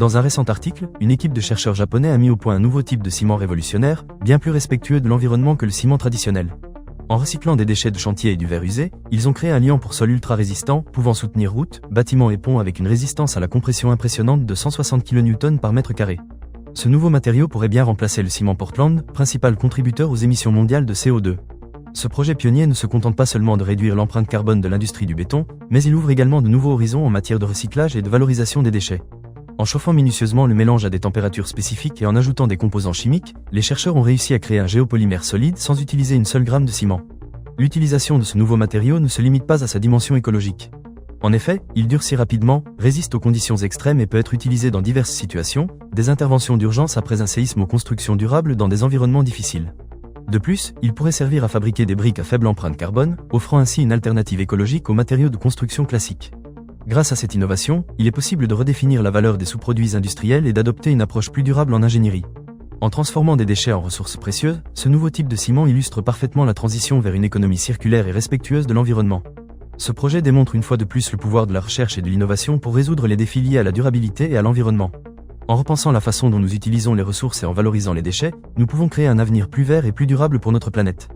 Dans un récent article, une équipe de chercheurs japonais a mis au point un nouveau type de ciment révolutionnaire, bien plus respectueux de l'environnement que le ciment traditionnel. En recyclant des déchets de chantier et du verre usé, ils ont créé un liant pour sol ultra résistant, pouvant soutenir routes, bâtiments et ponts avec une résistance à la compression impressionnante de 160 kN par mètre carré. Ce nouveau matériau pourrait bien remplacer le ciment Portland, principal contributeur aux émissions mondiales de CO2. Ce projet pionnier ne se contente pas seulement de réduire l'empreinte carbone de l'industrie du béton, mais il ouvre également de nouveaux horizons en matière de recyclage et de valorisation des déchets. En chauffant minutieusement le mélange à des températures spécifiques et en ajoutant des composants chimiques, les chercheurs ont réussi à créer un géopolymère solide sans utiliser une seule gramme de ciment. L'utilisation de ce nouveau matériau ne se limite pas à sa dimension écologique. En effet, il durcit rapidement, résiste aux conditions extrêmes et peut être utilisé dans diverses situations, des interventions d'urgence après un séisme aux constructions durables dans des environnements difficiles. De plus, il pourrait servir à fabriquer des briques à faible empreinte carbone, offrant ainsi une alternative écologique aux matériaux de construction classiques. Grâce à cette innovation, il est possible de redéfinir la valeur des sous-produits industriels et d'adopter une approche plus durable en ingénierie. En transformant des déchets en ressources précieuses, ce nouveau type de ciment illustre parfaitement la transition vers une économie circulaire et respectueuse de l'environnement. Ce projet démontre une fois de plus le pouvoir de la recherche et de l'innovation pour résoudre les défis liés à la durabilité et à l'environnement. En repensant la façon dont nous utilisons les ressources et en valorisant les déchets, nous pouvons créer un avenir plus vert et plus durable pour notre planète.